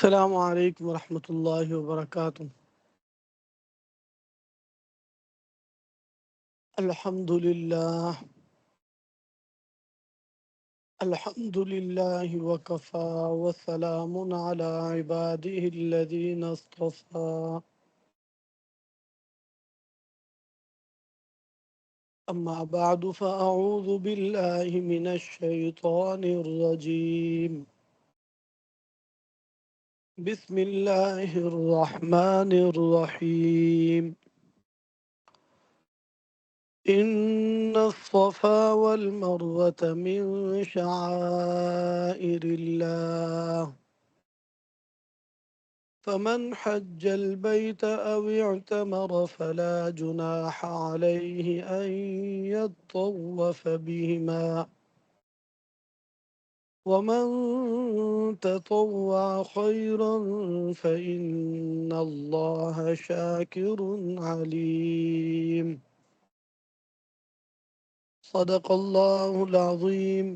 السلام علیکم ورحمۃ اللہ وبرکاتہ۔ الحمد للہ الحمد للہ وکفا وسلام علی عباده الذین اصطفى، اما بعد فاعوذ باللہ من الشیطان الرجیم، بسم اللہ الرحمن الرحیم۔ إن الصفا والمروة من شعائر الله، فمن حج البيت أو اعتمر فلا جناح عليه أن يطوف بهما، ومن تطوع خيرا فإن الله شاكر عليم۔ صدق الله العظيم۔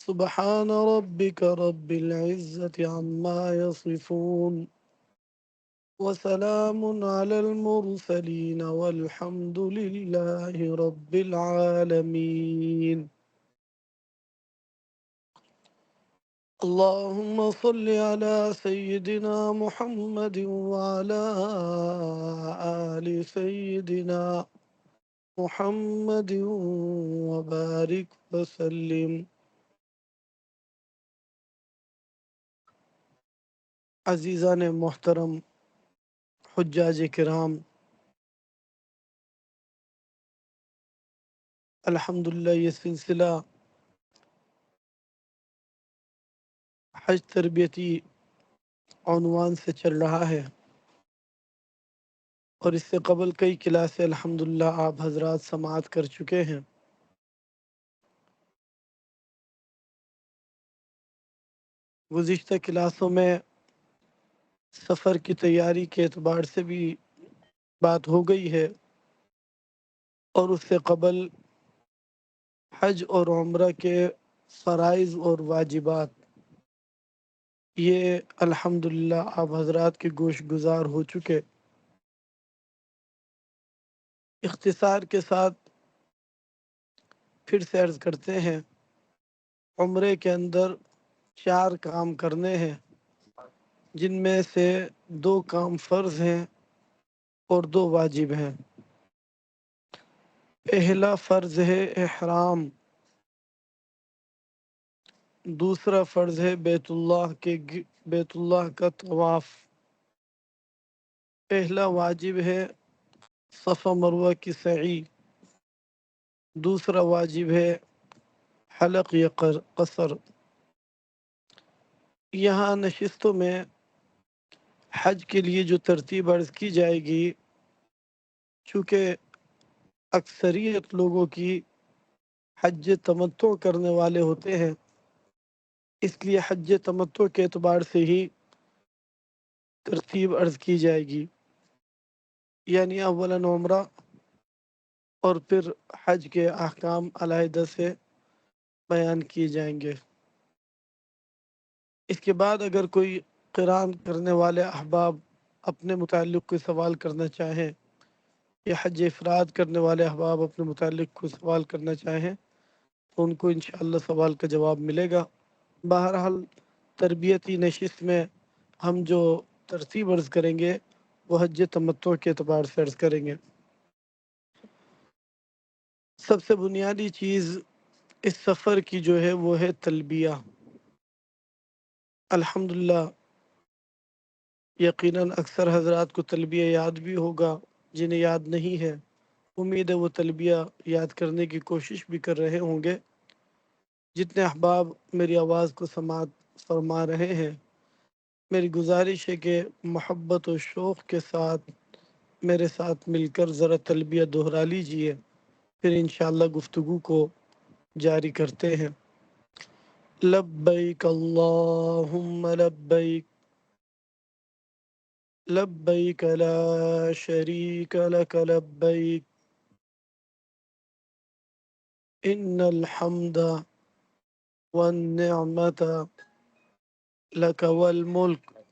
سبحان ربك رب العزة عما يصفون، وسلام على المرسلين والحمد لله رب العالمين۔ اللهم صل على سيدنا محمد وعلى آل سيدنا محمد وبارك وسلم۔ عزیزان محترم، حجاج کرام، الحمدللہ یہ سلسلہ حج تربیتی عنوان سے چل رہا ہے، اور اس سے قبل کئی کلاسیں الحمدللہ آپ حضرات سماعت کر چکے ہیں۔ گزشتہ کلاسوں میں سفر کی تیاری کے اعتبار سے بھی بات ہو گئی ہے، اور اس سے قبل حج اور عمرہ کے فرائض اور واجبات، یہ الحمدللہ آپ حضرات کے گوش گزار ہو چکے۔ اختصار کے ساتھ پھر سے عرض کرتے ہیں، عمرے کے اندر 4 کام کرنے ہیں، جن میں سے 2 کام فرض ہیں اور 2 واجب ہیں۔ پہلا فرض ہے احرام، دوسرا فرض ہے بیت اللہ کا طواف۔ پہلا واجب ہے صفا مروہ کی سعی، دوسرا واجب ہے حلق یا قصر۔ یہاں نشستوں میں حج کے لیے جو ترتیب عرض کی جائے گی، چونکہ اکثریت لوگوں کی حج تمتع کرنے والے ہوتے ہیں، اس لیے حج تمتع کے اعتبار سے ہی ترتیب عرض کی جائے گی، یعنی اولاً عمرہ اور پھر حج کے احکام علیحدہ سے بیان کیے جائیں گے۔ اس کے بعد اگر کوئی قران کرنے والے احباب اپنے متعلق کوئی سوال کرنا چاہیں، یا حج افراد کرنے والے احباب اپنے متعلق کوئی سوال کرنا چاہیں، تو ان کو انشاءاللہ سوال کا جواب ملے گا۔ بہرحال تربیتی نشست میں ہم جو ترتیب عرض کریں گے وہ حج تمتع کے اعتبار سے عرض کریں گے۔ سب سے بنیادی چیز اس سفر کی جو ہے وہ ہے تلبیہ۔ الحمدللہ یقیناً اکثر حضرات کو تلبیہ یاد بھی ہوگا، جنہیں یاد نہیں ہے امید ہے وہ تلبیہ یاد کرنے کی کوشش بھی کر رہے ہوں گے۔ جتنے احباب میری آواز کو سماعت فرما رہے ہیں، میری گزارش ہے کہ محبت و شوق کے ساتھ میرے ساتھ مل کر ذرا تلبیہ دہرا لیجئے، پھر انشاءاللہ گفتگو کو جاری کرتے ہیں۔ لبیک اللہم لبیک، لبیک لا شریک لک لبیک، ان الحمد والنعمت لك والملك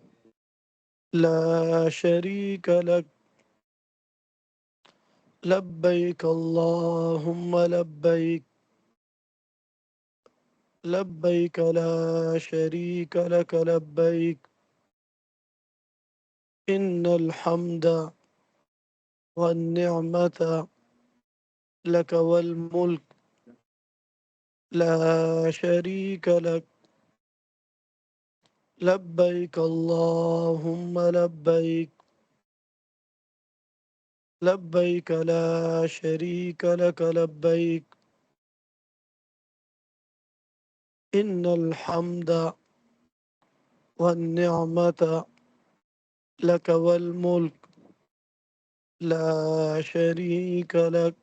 لا شريك لك لبيك اللهم لبيك لبيك لا شريك لك لبيك إن الحمد والنعمة لك والملك لا شريك لك لبيك اللهم لبيك لبيك لا شريك لك لبيك إن الحمد والنعمة لك والملك لا شريك لك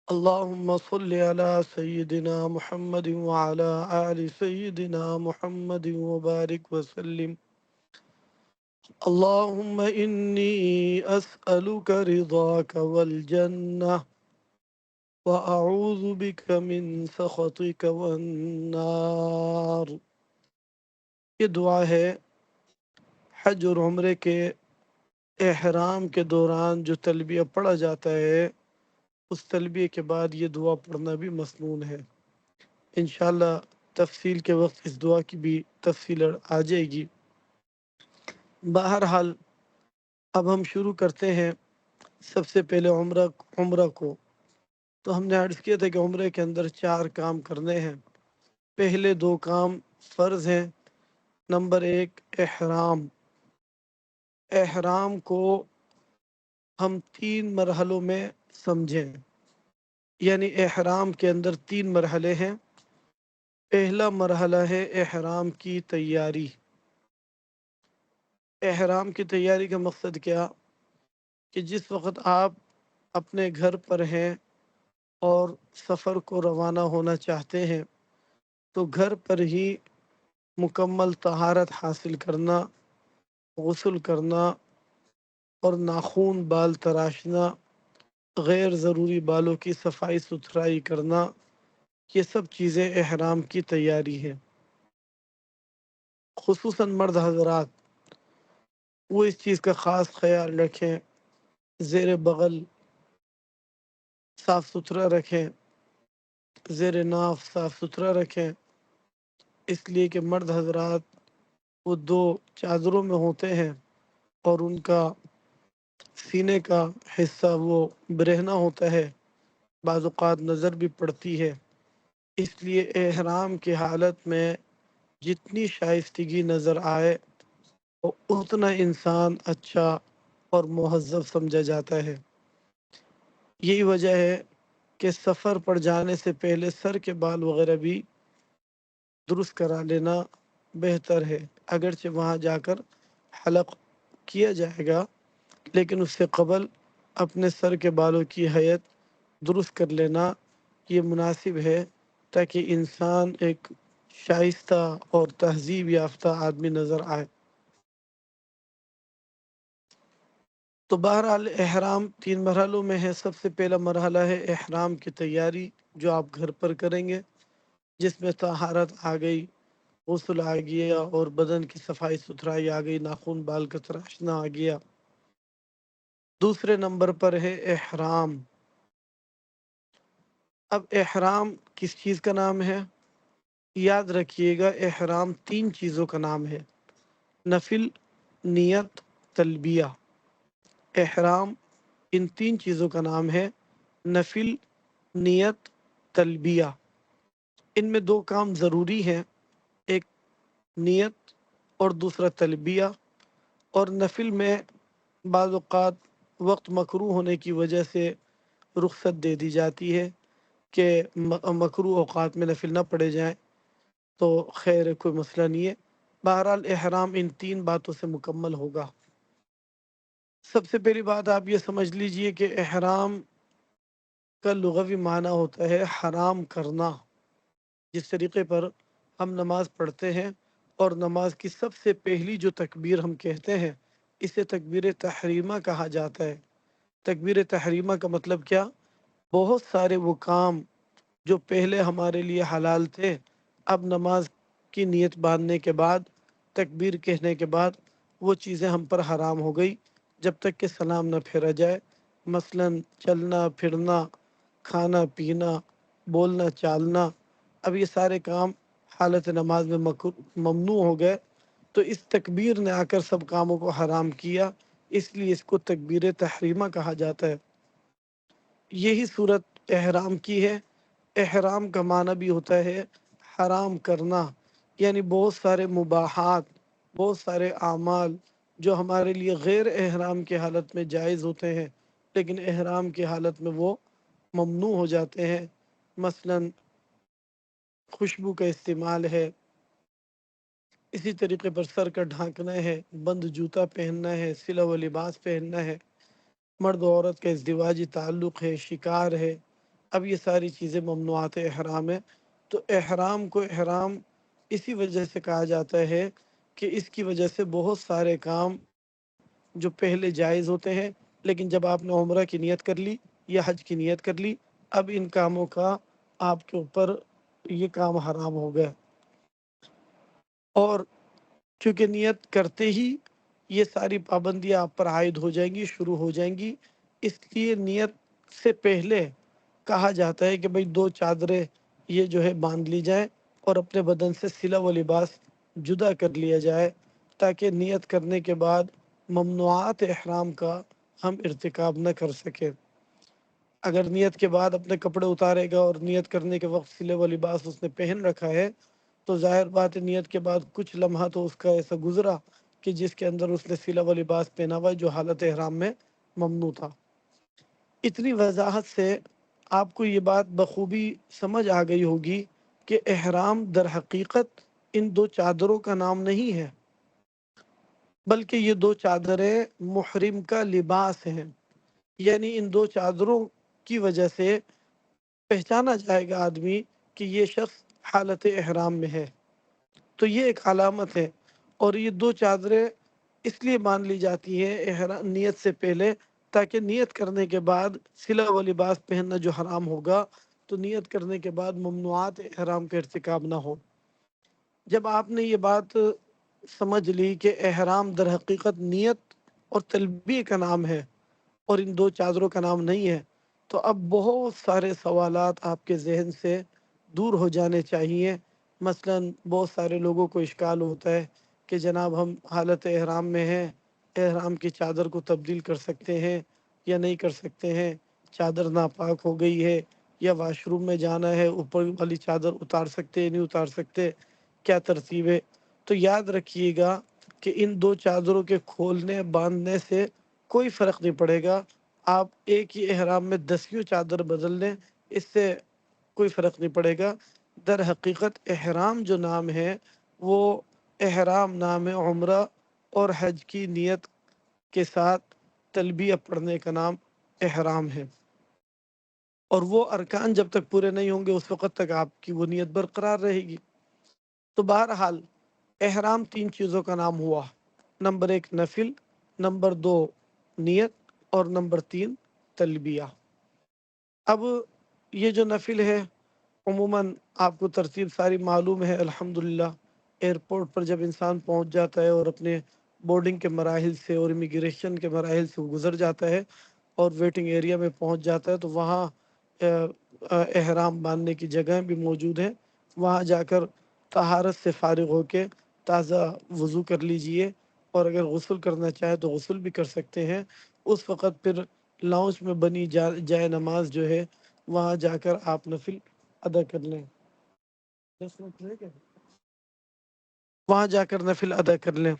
اللهم صل على سيدنا محمد وعلى آل سيدنا محمد وبارك وسلم اللهم إني أسألك رضاك والجنة وأعوذ بك من سخطك والنار. یہ دعا ہے حج اور عمرے کے احرام کے دوران جو تلبیہ پڑھا جاتا ہے، اس تلبیہ کے بعد یہ دعا پڑھنا بھی مسنون ہے. انشاءاللہ تفصیل کے وقت اس دعا کی بھی تفصیل آ جائے گی. بہرحال اب ہم شروع کرتے ہیں. سب سے پہلے عمرہ کو تو ہم نے عرض کیا تھا کہ عمرے کے اندر 4 کام کرنے ہیں. پہلے 2 کام فرض ہیں. نمبر 1 احرام. احرام کو ہم 3 مرحلوں میں سمجھیں، یعنی احرام کے اندر 3 مرحلے ہیں. پہلا مرحلہ ہے احرام کی تیاری. احرام کی تیاری کا مقصد کیا کہ جس وقت آپ اپنے گھر پر ہیں اور سفر کو روانہ ہونا چاہتے ہیں تو گھر پر ہی مکمل طہارت حاصل کرنا، غسل کرنا اور ناخون بال تراشنا، غیر ضروری بالوں کی صفائی ستھرائی کرنا، یہ سب چیزیں احرام کی تیاری ہیں. خصوصاً مرد حضرات وہ اس چیز کا خاص خیال رکھیں، زیر بغل صاف ستھرا رکھیں، زیر ناف صاف ستھرا رکھیں، اس لیے کہ مرد حضرات وہ 2 چادروں میں ہوتے ہیں اور ان کا سینے کا حصہ وہ برہنہ ہوتا ہے، بعض اوقات نظر بھی پڑتی ہے. اس لیے احرام کی حالت میں جتنی شائستگی نظر آئے اتنا انسان اچھا اور مہذب سمجھا جاتا ہے. یہی وجہ ہے کہ سفر پر جانے سے پہلے سر کے بال وغیرہ بھی درست کرا لینا بہتر ہے. اگرچہ وہاں جا کر حلق کیا جائے گا لیکن اس سے قبل اپنے سر کے بالوں کی ہیئت درست کر لینا یہ مناسب ہے تاکہ انسان ایک شائستہ اور تہذیب یافتہ آدمی نظر آئے. تو بہرحال احرام 3 مرحلوں میں ہے. سب سے پہلا مرحلہ ہے احرام کی تیاری جو آپ گھر پر کریں گے، جس میں طہارت آ گئی، غسل آ گیا اور بدن کی صفائی ستھرائی آ گئی، ناخن بال کا تراشنا آ گیا. دوسرے نمبر پر ہے احرام. اب احرام کس چیز کا نام ہے؟ یاد رکھیے گا احرام 3 چیزوں کا نام ہے: نفل، نیت، تلبیہ. احرام ان 3 چیزوں کا نام ہے: نفل، نیت، تلبیہ. ان میں 2 کام ضروری ہیں، ایک نیت اور دوسرا تلبیہ. اور نفل میں بعض اوقات وقت مکروہ ہونے کی وجہ سے رخصت دے دی جاتی ہے کہ مکروہ اوقات میں نفل نہ پڑھے جائیں، تو خیر کوئی مسئلہ نہیں ہے. بہرحال احرام ان 3 باتوں سے مکمل ہوگا. سب سے پہلی بات آپ یہ سمجھ لیجئے کہ احرام کا لغوی معنی ہوتا ہے حرام کرنا. جس طریقے پر ہم نماز پڑھتے ہیں اور نماز کی سب سے پہلی جو تکبیر ہم کہتے ہیں اسے تکبیر تحریمہ کہا جاتا ہے. تکبیر تحریمہ کا مطلب کیا؟ بہت سارے وہ کام جو پہلے ہمارے لیے حلال تھے اب نماز کی نیت باندھنے کے بعد، تکبیر کہنے کے بعد وہ چیزیں ہم پر حرام ہو گئی جب تک کہ سلام نہ پھیرا جائے۔ مثلا چلنا پھرنا، کھانا پینا، بولنا چالنا، اب یہ سارے کام حالت نماز میں ممنوع ہو گئے، تو اس تکبیر نے آ کر سب کاموں کو حرام کیا، اس لیے اس کو تکبیر تحریمہ کہا جاتا ہے۔ یہی صورت احرام کی ہے۔ احرام کا معنی بھی ہوتا ہے حرام کرنا، یعنی بہت سارے مباحات، بہت سارے اعمال جو ہمارے لیے غیر احرام کی حالت میں جائز ہوتے ہیں لیکن احرام کی حالت میں وہ ممنوع ہو جاتے ہیں۔ مثلا خوشبو کا استعمال ہے، اسی طریقے پر سر کا ڈھانکنا ہے، بند جوتا پہننا ہے، سلا و لباس پہننا ہے، مرد و عورت کا ازدواجی تعلق ہے، شکار ہے، اب یہ ساری چیزیں ممنوعات احرام ہے۔ تو احرام کو احرام اسی وجہ سے کہا جاتا ہے کہ اس کی وجہ سے بہت سارے کام جو پہلے جائز ہوتے ہیں، لیکن جب آپ نے عمرہ کی نیت کر لی یا حج کی نیت کر لی، اب ان کاموں کا آپ کے اوپر یہ کام حرام ہو گیا۔ اور چونکہ نیت کرتے ہی یہ ساری پابندیاں آپ پر عائد ہو جائیں گی، شروع ہو جائیں گی، اس لیے نیت سے پہلے کہا جاتا ہے کہ بھئی 2 چادریں یہ جو ہے باندھ لی جائیں اور اپنے بدن سے سلا و لباس جدا کر لیا جائے، تاکہ نیت کرنے کے بعد ممنوعات احرام کا ہم ارتکاب نہ کر سکیں۔ اگر نیت کے بعد اپنے کپڑے اتارے گا اور نیت کرنے کے وقت سلے و لباس اس نے پہن رکھا ہے، تو ظاہر بات ہے نیت کے بعد کچھ لمحہ تو اس کا ایسا گزرا کہ جس کے اندر اس نے سلا و لباس پہنا ہوا ہے جو حالت احرام میں ممنوع تھا۔ اتنی وضاحت سے آپ کو یہ بات بخوبی سمجھ آ گئی ہوگی کہ احرام در حقیقت ان 2 چادروں کا نام نہیں ہے، بلکہ یہ 2 چادریں محرم کا لباس ہیں، یعنی ان 2 چادروں کی وجہ سے پہچانا جائے گا آدمی کہ یہ شخص حالت احرام میں ہے، تو یہ ایک علامت ہے۔ اور یہ 2 چادریں اس لیے مان لی جاتی ہیں نیت سے پہلے، تاکہ نیت کرنے کے بعد سلا و لباس پہننا جو حرام ہوگا، تو نیت کرنے کے بعد ممنوعات احرام کا ارتکاب نہ ہو۔ جب آپ نے یہ بات سمجھ لی کہ احرام در حقیقت نیت اور تلبیہ کا نام ہے اور ان 2 چادروں کا نام نہیں ہے، تو اب بہت سارے سوالات آپ کے ذہن سے دور ہو جانے چاہیے۔ مثلا بہت سارے لوگوں کو اشکال ہوتا ہے کہ جناب ہم حالت احرام میں ہیں، احرام کی چادر کو تبدیل کر سکتے ہیں یا نہیں کر سکتے ہیں، چادر ناپاک ہو گئی ہے یا واش روم میں جانا ہے، اوپر والی چادر اتار سکتے نہیں اتار سکتے، کیا ترتیب ہے؟ تو یاد رکھیے گا کہ ان 2 چادروں کے کھولنے باندھنے سے کوئی فرق نہیں پڑے گا۔ آپ ایک ہی احرام میں 10 چادر بدل لیں، اس سے کوئی فرق نہیں پڑے گا۔ در حقیقت احرام جو نام ہے وہ احرام نام ہے عمرہ اور حج کی نیت کے ساتھ تلبیہ پڑھنے کا نام احرام ہے، اور وہ ارکان جب تک پورے نہیں ہوں گے اس وقت تک آپ کی وہ نیت برقرار رہے گی۔ تو بہرحال احرام 3 چیزوں کا نام ہوا: نمبر 1 نفل، نمبر 2 نیت، اور نمبر 3 تلبیہ۔ اب یہ جو نفل ہے عموماً آپ کو ترتیب ساری معلوم ہے الحمدللہ۔ ایئرپورٹ پر جب انسان پہنچ جاتا ہے اور اپنے بورڈنگ کے مراحل سے اور امیگریشن کے مراحل سے گزر جاتا ہے اور ویٹنگ ایریا میں پہنچ جاتا ہے، تو وہاں احرام باندھنے کی جگہیں بھی موجود ہیں، وہاں جا کر طہارت سے فارغ ہو کے تازہ وضو کر لیجئے، اور اگر غسل کرنا چاہے تو غسل بھی کر سکتے ہیں۔ اس وقت پھر لاؤنج میں بنی جائے نماز جو ہے وہاں جا کر آپ نفل ادا کر لیں، وہاں جا کر نفل ادا کر لیں،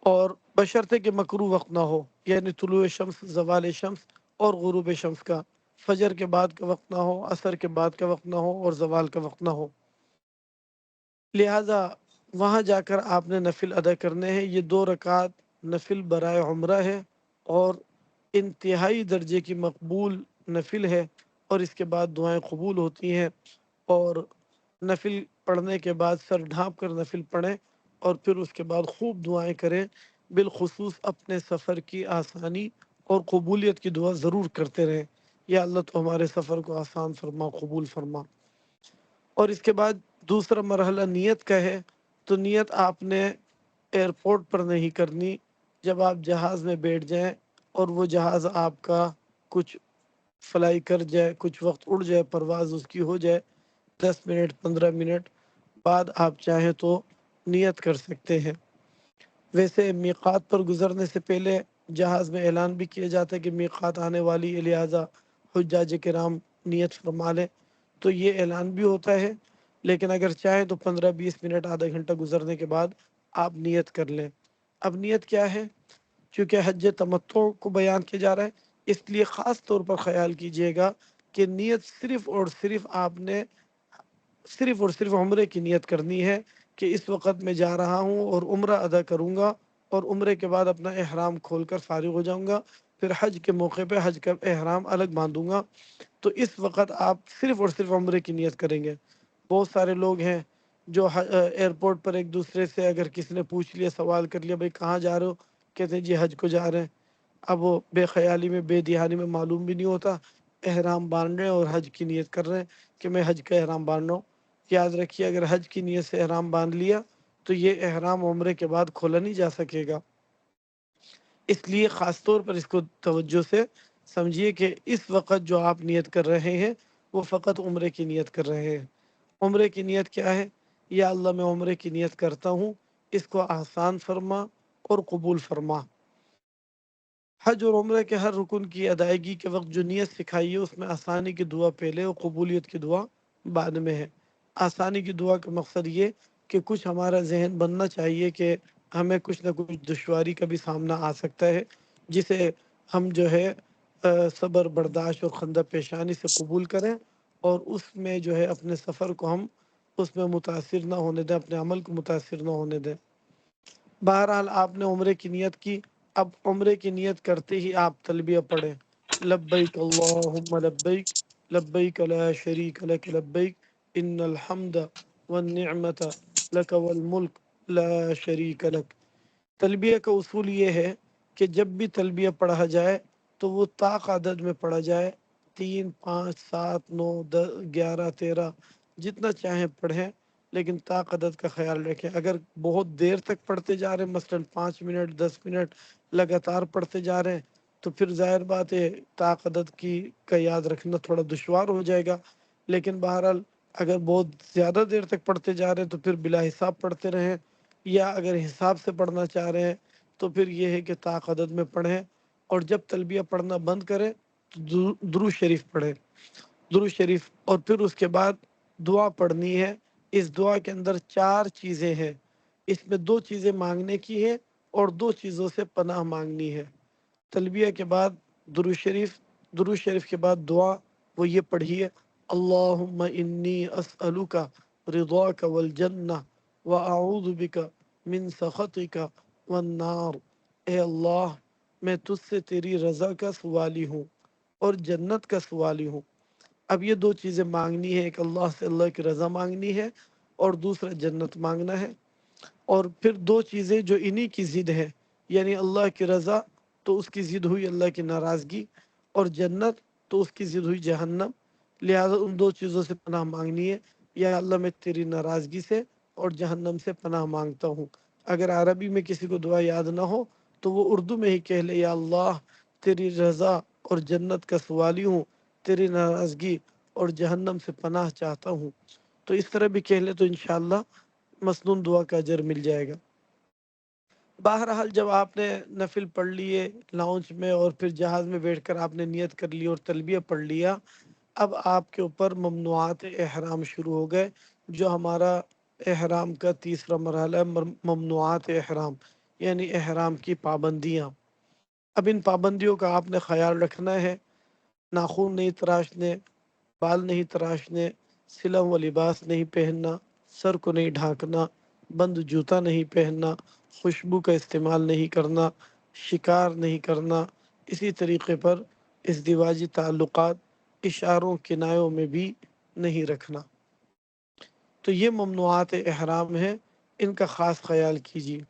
اور بشرطے کہ مکروہ وقت نہ ہو، یعنی طلوع شمس، زوال شمس اور غروب شمس کا، فجر کے بعد کا وقت نہ ہو، عصر کے بعد کا وقت نہ ہو، اور زوال کا وقت نہ ہو۔ لہٰذا وہاں جا کر آپ نے نفل ادا کرنے ہیں۔ یہ 2 رکعت نفل برائے عمرہ ہے اور انتہائی درجے کی مقبول نفل ہے، اور اس کے بعد دعائیں قبول ہوتی ہیں۔ اور نفل پڑھنے کے بعد سر ڈھانپ کر نفل پڑھیں اور پھر اس کے بعد خوب دعائیں کریں، بالخصوص اپنے سفر کی آسانی اور قبولیت کی دعا ضرور کرتے رہیں، یا اللہ تو ہمارے سفر کو آسان فرما، قبول فرما۔ اور اس کے بعد دوسرا مرحلہ نیت کا ہے، تو نیت آپ نے ایئرپورٹ پر نہیں کرنی، جب آپ جہاز میں بیٹھ جائیں اور وہ جہاز آپ کا کچھ فلائی کر جائے، کچھ وقت اڑ جائے، پرواز اس کی ہو جائے، 10 منٹ 15 منٹ بعد آپ چاہیں تو نیت کر سکتے ہیں۔ ویسے میقات پر گزرنے سے پہلے جہاز میں اعلان بھی کیا جاتا ہے کہ میقات آنے والی ہے، لہٰذا حجاج کرام نیت فرما لیں، تو یہ اعلان بھی ہوتا ہے، لیکن اگر چاہیں تو 15 20 منٹ آدھا گھنٹہ گزرنے کے بعد آپ نیت کر لیں۔ اب نیت کیا ہے؟ چونکہ حج تمتع کو بیان کیا جا رہا ہے، اس لیے خاص طور پر خیال کیجئے گا کہ نیت صرف اور صرف آپ نے صرف اور صرف عمرے کی نیت کرنی ہے کہ اس وقت میں جا رہا ہوں اور عمرہ ادا کروں گا، اور عمرے کے بعد اپنا احرام کھول کر فارغ ہو جاؤں گا، پھر حج کے موقع پہ حج کا احرام الگ باندھوں گا۔ تو اس وقت آپ صرف اور صرف عمرے کی نیت کریں گے۔ بہت سارے لوگ ہیں جو ایئرپورٹ پر ایک دوسرے سے اگر کسی نے پوچھ لیا، سوال کر لیا، بھائی کہاں جا رہے ہو، کہتے ہیں جی حج کو جا رہے ہیں۔ اب وہ بے خیالی میں بے دہانی میں معلوم بھی نہیں ہوتا، احرام باندھ رہے ہیں اور حج کی نیت کر رہے ہیں کہ میں حج کا احرام باندھ رہا ہوں۔ یاد رکھیے اگر حج کی نیت سے احرام باندھ لیا تو یہ احرام عمرے کے بعد کھولا نہیں جا سکے گا۔ اس لیے خاص طور پر اس کو توجہ سے سمجھیے کہ اس وقت جو آپ نیت کر رہے ہیں وہ فقط عمرے کی نیت کر رہے ہیں۔ عمرے کی نیت کیا ہے؟ یا اللہ میں عمرے کی نیت کرتا ہوں، اس کو آسان فرما اور قبول فرما۔ حج اور عمرے کے ہر رکن کی ادائیگی کے وقت جو نیت سکھائی ہے اس میں آسانی کی دعا پہلے اور قبولیت کی دعا بعد میں ہے۔ آسانی کی دعا کا مقصد یہ کہ کچھ ہمارا ذہن بننا چاہیے کہ ہمیں کچھ نہ کچھ دشواری کا بھی سامنا آ سکتا ہے، جسے ہم جو ہے صبر برداشت اور خندہ پیشانی سے قبول کریں، اور اس میں جو ہے اپنے سفر کو ہم اس میں متاثر نہ ہونے دیں، اپنے عمل کو متاثر نہ ہونے دیں۔ بہرحال آپ نے عمرے کی نیت کی، اب عمرے کی نیت کرتے ہی آپ تلبیہ پڑھیں، لبیک اللہم لبیک، لبیک لا شریک لک لبیک، ان الحمد والنعمت لک والملک لا شریک لک۔ تلبیہ کا اصول یہ ہے کہ جب بھی تلبیہ پڑھا جائے تو وہ طاق عدد میں پڑھا جائے، 3 5 7 9 10 11 13 جتنا چاہیں پڑھیں، لیکن طاق عدد کا خیال رکھیں۔ اگر بہت دیر تک پڑھتے جا رہے ہیں، مثلا 5 منٹ 10 منٹ لگاتار پڑھتے جا رہے ہیں، تو پھر ظاہر بات ہے طاق عدد کا یاد رکھنا تھوڑا دشوار ہو جائے گا۔ لیکن بہرحال اگر بہت زیادہ دیر تک پڑھتے جا رہے ہیں تو پھر بلا حساب پڑھتے رہیں، یا اگر حساب سے پڑھنا چاہ رہے ہیں تو پھر یہ ہے کہ طاق عدد میں پڑھیں، اور جب تلبیہ پڑھنا بند کریں تو درود شریف پڑھیں، درود شریف، اور پھر اس کے بعد دعا پڑھنی ہے۔ اس دعا کے اندر 4 چیزیں ہیں، اس میں 2 چیزیں مانگنے کی ہے اور 2 چیزوں سے پناہ مانگنی ہے۔ تلبیہ کے بعد درود شریف، درود شریف کے بعد دعا وہ یہ پڑھیے، اللہم انی اسألک رضاک والجنہ واعوذ بک من سخطک والنار۔ اے اللہ میں تجھ سے تیری رضا کا سوالی ہوں اور جنت کا سوالی ہوں۔ اب یہ 2 چیزیں مانگنی ہے، ایک اللہ سے اللہ کی رضا مانگنی ہے اور دوسرا جنت مانگنا ہے۔ اور پھر 2 چیزیں جو انہی کی ضد ہے، یعنی اللہ کی رضا تو اس کی ضد ہوئی اللہ کی ناراضگی، اور جنت تو اس کی ضد ہوئی جہنم، لہذا ان 2 چیزوں سے پناہ مانگنی ہے۔ یا اللہ میں تیری ناراضگی سے اور جہنم سے پناہ مانگتا ہوں۔ اگر عربی میں کسی کو دعا یاد نہ ہو تو وہ اردو میں ہی کہہ لے، یا اللہ تیری رضا اور جنت کا سوالی ہوں، تیری ناراضگی اور جہنم سے پناہ چاہتا ہوں۔ تو اس طرح بھی کہہ لے تو انشاءاللہ مسنون دعا کا اجر مل جائے گا۔ بہرحال جب آپ نے نفل پڑھ لیے لاؤنج میں اور پھر جہاز میں بیٹھ کر آپ نے نیت کر لی اور تلبیہ پڑھ لیا، اب آپ کے اوپر ممنوعات احرام شروع ہو گئے، جو ہمارا احرام کا تیسرا مرحلہ ہے، ممنوعات احرام، یعنی احرام کی پابندیاں۔ اب ان پابندیوں کا آپ نے خیال رکھنا ہے، ناخن نہیں تراشنے، بال نہیں تراشنے، سلا و لباس نہیں پہننا، سر کو نہیں ڈھانکنا، بند جوتا نہیں پہننا، خوشبو کا استعمال نہیں کرنا، شکار نہیں کرنا، اسی طریقے پر ازدواجی تعلقات اشاروں کنایوں میں بھی نہیں رکھنا۔ تو یہ ممنوعات احرام ہیں، ان کا خاص خیال کیجیے۔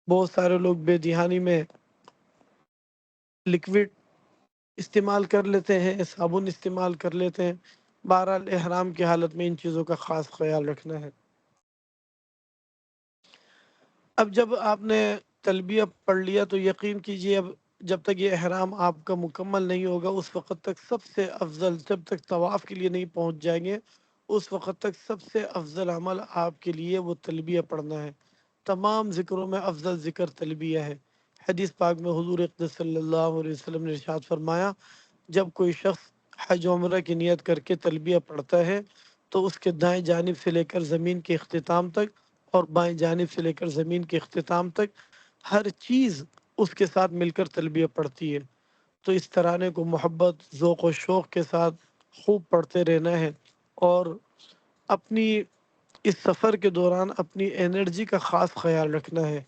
بہت سارے لوگ بے دہانی میں لکوڈ استعمال کر لیتے ہیں، صابن استعمال کر لیتے ہیں، بہرحال احرام کی حالت میں ان چیزوں کا خاص خیال رکھنا ہے۔ اب جب آپ نے تلبیہ پڑھ لیا تو یقین کیجئے اب جب تک یہ احرام آپ کا مکمل نہیں ہوگا اس وقت تک سب سے افضل، جب تک طواف کے لیے نہیں پہنچ جائیں گے اس وقت تک سب سے افضل عمل آپ کے لیے وہ تلبیہ پڑھنا ہے۔ تمام ذکروں میں افضل ذکر تلبیہ ہے۔ حدیث پاک میں حضور اقدس صلی اللہ علیہ وسلم نے ارشاد فرمایا، جب کوئی شخص حج و عمرہ کی نیت کر کے تلبیہ پڑھتا ہے تو اس کے دائیں جانب سے لے کر زمین کے اختتام تک اور بائیں جانب سے لے کر زمین کے اختتام تک ہر چیز اس کے ساتھ مل کر تلبیہ پڑھتی ہے۔ تو اس ترانے کو محبت، ذوق و شوق کے ساتھ خوب پڑھتے رہنا ہے، اور اپنی اس سفر کے دوران اپنی انرجی کا خاص خیال رکھنا ہے،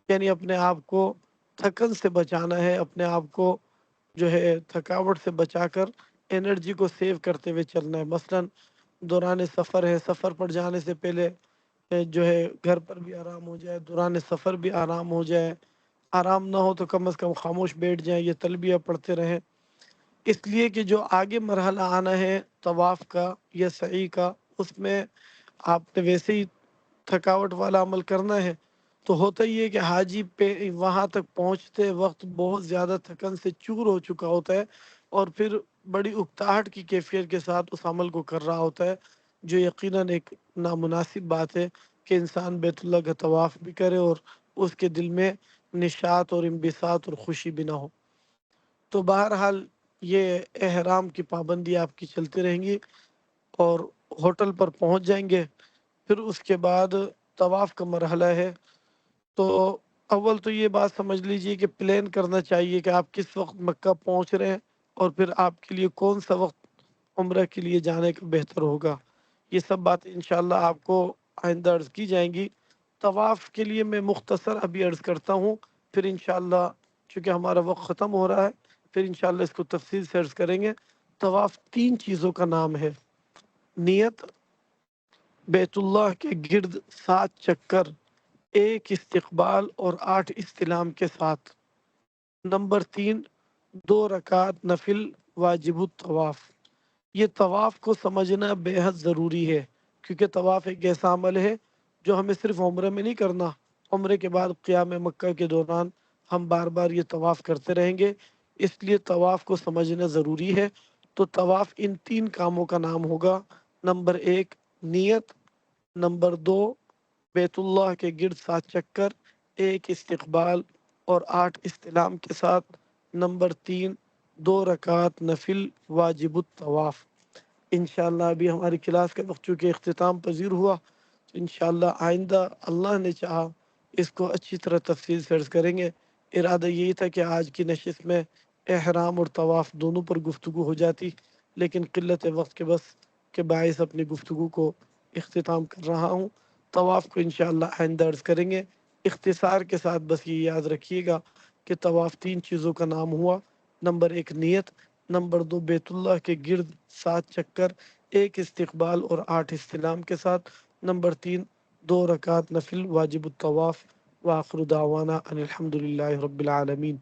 یعنی اپنے آپ کو تھکن سے بچانا ہے، اپنے آپ کو جو ہے تھکاوٹ سے بچا کر انرجی کو سیو کرتے ہوئے چلنا ہے۔ مثلا دوران سفر ہے، سفر پر جانے سے پہلے جو ہے گھر پر بھی آرام ہو جائے، دوران سفر بھی آرام ہو جائے، آرام نہ ہو تو کم از کم خاموش بیٹھ جائیں، یہ تلبیہ پڑھتے رہیں، اس لیے کہ جو آگے مرحلہ آنا ہے طواف کا یا سعی کا، اس میں آپ نے ویسے ہی تھکاوٹ والا عمل کرنا ہے، تو ہوتا ہی ہے کہ حاجی پہ وہاں تک پہنچتے وقت بہت زیادہ تھکن سے چور ہو چکا ہوتا ہے، اور پھر بڑی اکتاہٹ کی کیفیت کے ساتھ اس عمل کو کر رہا ہوتا ہے، جو یقیناً ایک نامناسب بات ہے کہ انسان بیت اللہ کا طواف بھی کرے اور اس کے دل میں نشاط اور انبساط اور خوشی بھی نہ ہو۔ تو بہرحال یہ احرام کی پابندی آپ کی چلتی رہیں گی، اور ہوٹل پر پہنچ جائیں گے، پھر اس کے بعد طواف کا مرحلہ ہے۔ تو اول تو یہ بات سمجھ لیجئے کہ پلان کرنا چاہیے کہ آپ کس وقت مکہ پہنچ رہے ہیں، اور پھر آپ کے لیے کون سا وقت عمرہ کے لیے جانے کا بہتر ہوگا۔ یہ سب باتیں انشاءاللہ آپ کو آئندہ عرض کی جائیں گی۔ طواف کے لیے میں مختصر ابھی عرض کرتا ہوں، پھر انشاءاللہ چونکہ ہمارا وقت ختم ہو رہا ہے پھر انشاءاللہ اس کو تفصیل سے عرض کریں گے۔ طواف 3 چیزوں کا نام ہے: نیت، بیت اللہ کے گرد 7 چکر، 1 استقبال اور 8 استلام کے ساتھ۔ نمبر 3، 2 رکعت نفل واجب الطواف۔ یہ طواف کو سمجھنا بے حد ضروری ہے، کیونکہ طواف ایک ایسا عمل ہے جو ہمیں صرف عمرے میں نہیں کرنا، عمرے کے بعد قیام مکہ کے دوران ہم بار بار یہ طواف کرتے رہیں گے، اس لیے طواف کو سمجھنا ضروری ہے۔ تو طواف ان 3 کاموں کا نام ہوگا: نمبر 1 نیت، نمبر 2 بیت اللہ کے گرد 7 چکر، 1 استقبال اور 8 استلام کے ساتھ، نمبر 3 2 رکعت نفل واجب الطواف۔ انشاءاللہ ابھی ہماری کلاس کا وقت چونکہ اختتام پذیر ہوا، تو انشاءاللہ آئندہ اللہ نے چاہا اس کو اچھی طرح تفصیل سے عرض کریں گے۔ ارادہ یہی تھا کہ آج کی نشست میں احرام اور طواف دونوں پر گفتگو ہو جاتی، لیکن قلت وقت کے بس کے باعث اپنی گفتگو کو اختتام کر رہا ہوں۔ طواف کو انشاءاللہ آئندہ عرض کریں گے۔ اختصار کے ساتھ بس یہ یاد رکھیے گا کہ طواف 3 چیزوں کا نام ہوا: نمبر 1 نیت، نمبر 2 بیت اللہ کے گرد 7 چکر، 1 استقبال اور 8 استلام کے ساتھ، نمبر 3 2 رکعت نفل واجب الطواف۔ وآخر دعوانا ان الحمد للہ رب العالمین۔